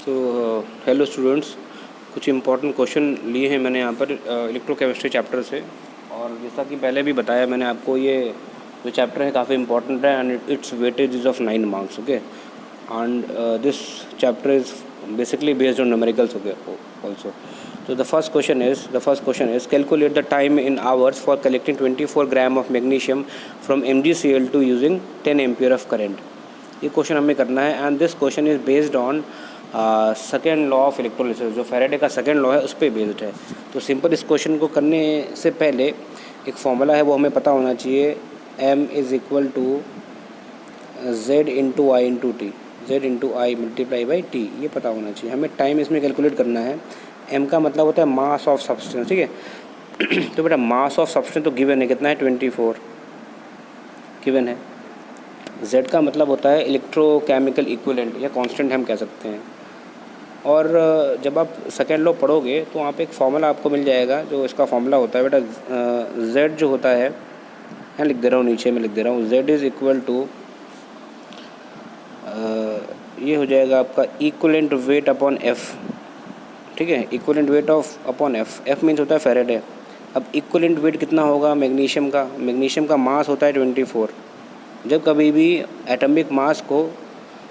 तो hello students, कुछ important question लिए हैं मैंने यहाँ पर इलेक्ट्रोकेमिस्ट्री चैप्टर से। और जैसा कि पहले भी बताया मैंने आपको, ये जो चैप्टर है काफ़ी इंपॉर्टेंट है and it's weightage is of 9 marks. Okay, and this chapter is basically based on numericals also. So the first question is calculate the time in hours for collecting 24 gram of magnesium from MgCl2 using 10 ampere of current। ये question हमें करना है and this question is based on second law of electrolysis, जो Faraday का second law है उस पर based है। तो सिंपल इस क्वेश्चन को करने से पहले एक फॉर्मूला है वो हमें पता होना चाहिए, m is equal to z into I into t, z into I multiply by t, ये पता होना चाहिए। हमें टाइम इसमें कैलकुलेट करना है। m का मतलब होता है मास ऑफ सब्सटेंस, ठीक है। तो बेटा मास ऑफ सब्सटेंस तो गिवन है, कितना है 24 गिवन है। z का मतलब होता है इलेक्ट्रोकेमिकल इक्विवेलेंट या कांस्टेंट हम कह सकते हैं। और जब आप सेकेंड लॉ पढ़ोगे तो वहाँ पे एक फार्मूला आपको मिल जाएगा, जो इसका फार्मूला होता है बेटा z जो होता है, मैं लिख दे रहा हूँ, नीचे में लिख दे रहा हूँ, z इज़ इक्वल टू ये हो जाएगा आपका इक्विवेलेंट वेट अपॉन f, ठीक है। Equivalent weight of upon f means होता है फैराडे। अब इक्विवेलेंट वेट कितना होगा मैग्नीशियम का मास होता है 24। जब कभी भी एटॉमिक मास को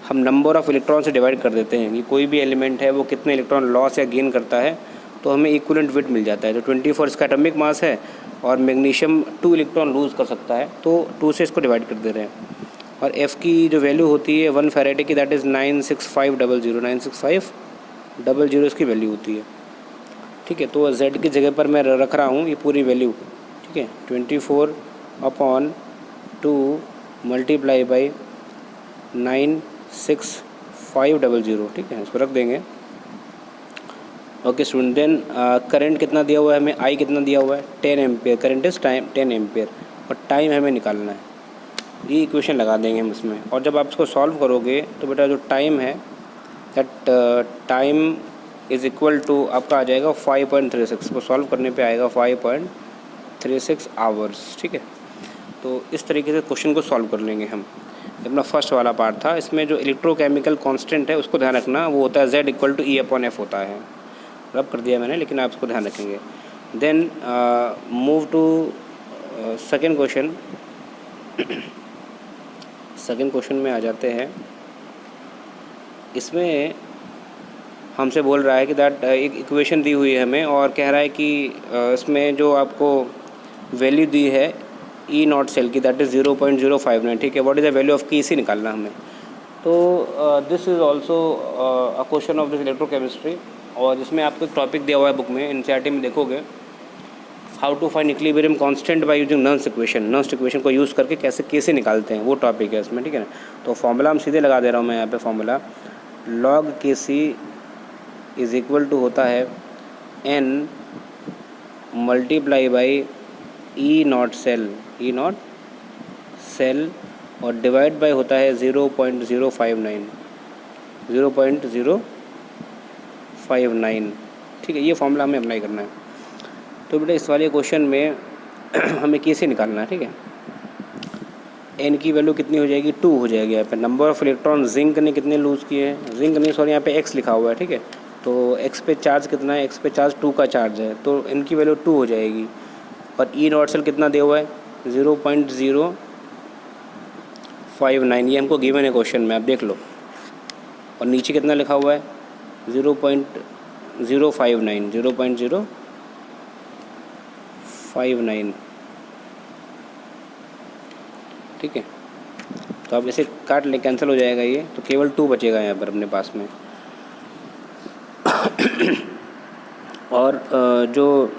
हम नंबर ऑफ़ इलेक्ट्रॉन से डिवाइड कर देते हैं कि कोई भी एलिमेंट है वो कितने इलेक्ट्रॉन लॉस या गेन करता है, तो हमें इक्विवेलेंट वेट मिल जाता है। तो 24 इसका एटॉमिक मास है और मैग्नीशियम 2 इलेक्ट्रॉन लूज़ कर सकता है, तो 2 से इसको डिवाइड कर दे रहे हैं। और f की जो वैल्यू होती है 1 फैराडे की, दैट इज़ 96500, 96500 इसकी वैल्यू होती है, ठीक है। तो z की जगह पर मैं रख रहा हूँ ये पूरी वैल्यू, ठीक है। 24 अपॉन 2 मल्टीप्लाई बाई 96500, ठीक है, इसको रख देंगे। ओके स्टूडेंट, देन करंट कितना दिया हुआ है हमें, I कितना दिया हुआ है 10 ampere, current is time 10 ampere, और टाइम हमें निकालना है। ये इक्वेशन लगा देंगे हम इसमें, और जब आप इसको सॉल्व करोगे तो बेटा जो टाइम है that time is equal to आपका आ जाएगा 5.36, को सॉल्व करने पे आएगा 5.36 आवर्स, ठीक है। तो इस तरीके से क्वेश्चन को सॉल्व कर लेंगे हम। अपना फर्स्ट वाला पार्ट था, इसमें जो इलेक्ट्रोकेमिकल कांस्टेंट है उसको ध्यान रखना, वो होता है z equal to E upon F होता है। रब कर दिया मैंने, लेकिन आप इसको ध्यान रखेंगे। Then move to second question. Second question में आ जाते हैं। इसमें हमसे बोल रहा है कि दैट एक इक्वेशन दी हुई है हमें, और कह रहा है कि इसमें जो आपको वैल्यू दी है ई नॉट सेल की, दैट इज़ 0.059, ठीक है। What is the value of की, सी निकालना हमें। तो this is also a question of this electrochemistry, और जिसमें आपको एक टॉपिक दिया हुआ है बुक में, एनसीईआरटी में देखोगे, how to find equilibrium constant by using Nernst equation को यूज़ करके कैसे निकालते हैं, वो टॉपिक है इसमें, ठीक है ना। तो फॉर्मूला हम सीधे लगा दे रहा हूँ मैं यहाँ पे, फॉर्मूला log के सी इज़ इक्वल टू होता है n multiply by E naught cell और डिवाइड बाय होता है 0.059, ठीक है। ये फॉर्मूला हमें अप्लाई करना है। तो बेटा इस वाले क्वेश्चन में हमें कैसे निकालना है, ठीक है। n की वैल्यू कितनी हो जाएगी, 2 हो जाएगी। यहाँ पे नंबर ऑफ़ इलेक्ट्रॉन जिंक ने कितने लूज़ किए हैं, जिंक नहीं सॉरी, यहाँ पे x लिखा हुआ है, ठीक है। तो x पे चार्ज कितना है, x पे चार्ज 2 का चार्ज है, तो n की वैल्यू 2 हो जाएगी। और ई नॉट सेल कितना दिया हुआ है 0.059, ये हमको गिवन है क्वेश्चन में, आप देख लो। और नीचे कितना लिखा हुआ है 0.059, ठीक है। तो आप इसे काट ले, कैंसिल हो जाएगा ये, तो केवल 2 बचेगा यहाँ पर अपने पास में। और जो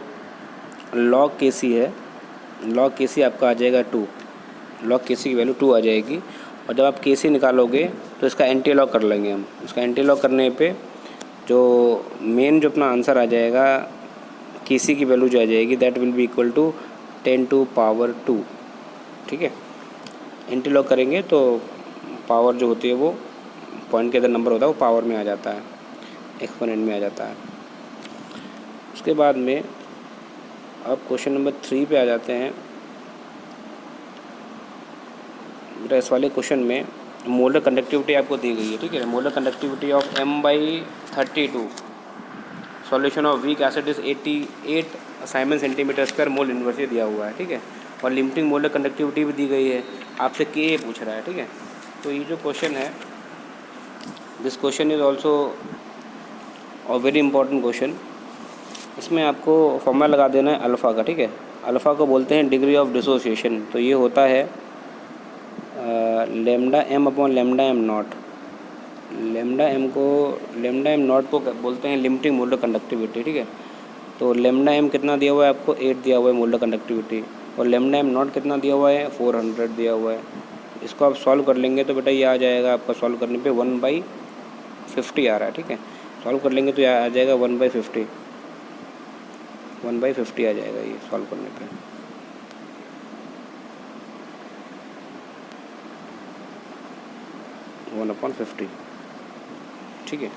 log के सी है, log के सी आपका आ जाएगा 2, log के सी की वैल्यू 2 आ जाएगी। और जब आप के सी निकालोगे तो इसका एंटी लॉग कर लेंगे हम। इसका एंटी लॉग करने पे जो मेन जो अपना आंसर आ जाएगा, के सी की वैल्यू जो आ जाएगी, that will be equal to 10⁻², ठीक है। एंटी लॉग करेंगे तो पावर जो होती है वो पॉइंट के अंदर नंबर होता है वो पावर में आ जाता है, एक्सपोनेंट में आ जाता है। उसके बाद में अब क्वेश्चन नंबर 3 पे आ जाते हैं। बेटा इस वाले क्वेश्चन में मोलर कंडक्टिविटी आपको दी गई है, ठीक है। Molar conductivity of M/32, solution of weak acid is 88 Simon centimetre square mole inverse ये दिया हुआ है, ठीक है। और लिमिटिंग मोलर कंडक्टिविटी भी दी गई है, आपसे के पूछ रहा है, ठीक है। तो ये जो क्वेश्चन है, this question is also a very important question. इसमें आपको फॉर्मूला लगा देना है अल्फ़ा का, ठीक है। अल्फ़ा को बोलते हैं डिग्री ऑफ डिसोसिएशन, तो ये होता है lambda M upon lambda M naught. Lambda M naught को बोलते हैं लिमिटिंग मोलर कंडक्टिविटी, ठीक है। तो लेमडा एम कितना दिया हुआ है आपको, 8 दिया हुआ है मोलर कंडक्टिविटी, और लेमडा एम नॉट कितना दिया हुआ है, 400 दिया हुआ है। इसको आप सॉल्व कर लेंगे तो बेटा ये आ जाएगा आपका, सॉल्व करने पे 1/50 आ रहा है, ठीक है। सॉल्व कर लेंगे तो आ जाएगा 1/50 आ जाएगा ये सॉल्व करने पे। वन अपॉन 50, ठीक है।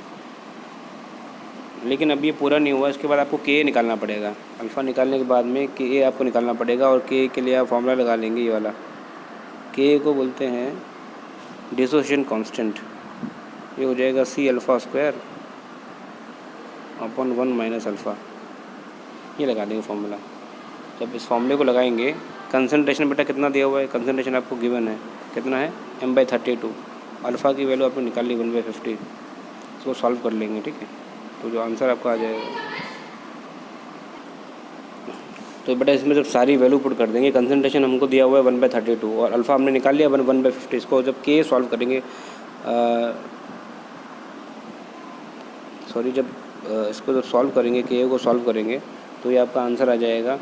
लेकिन अब ये पूरा नहीं हुआ, इसके बाद आपको के निकालना पड़ेगा। अल्फ़ा निकालने के बाद में के आपको निकालना पड़ेगा, और के लिए आप फॉर्मूला लगा लेंगे ये वाला। के को बोलते हैं डिसोसिएशन कांस्टेंट, ये हो जाएगा C∝² अपॉन 1 - अल्फ़ा, ये लगा देंगे फॉर्मूला। जब इस फॉर्मूले को लगाएंगे, कंसनट्रेशन बेटा कितना दिया हुआ है, कंसनट्रेशन आपको गिवन है, कितना है M/32, अल्फ़ा की वैल्यू आपने निकाल ली 1/50, इसको सॉल्व कर लेंगे, ठीक है। तो जो आंसर आपका आ जाएगा, तो बेटा इसमें जब सारी वैल्यू पुट कर देंगे, कंसनट्रेशन हमको दिया हुआ है 1/32 और अल्फ़ा हमने निकाल लिया 1/50, इसको जब के सॉल्व करेंगे, जब इसको जब सॉल्व करेंगे, के को सॉल्व करेंगे, तो ये आपका आंसर आ जाएगा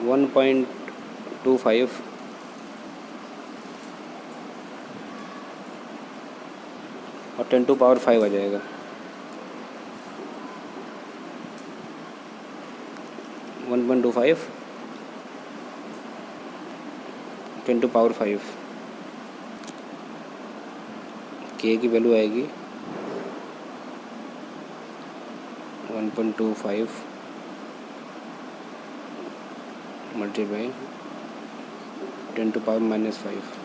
1.25 और 10⁵ आ जाएगा। वन 1.25 10⁵, के की वैल्यू आएगी 1.25 मल्टीप्लाई 10⁻⁻⁵।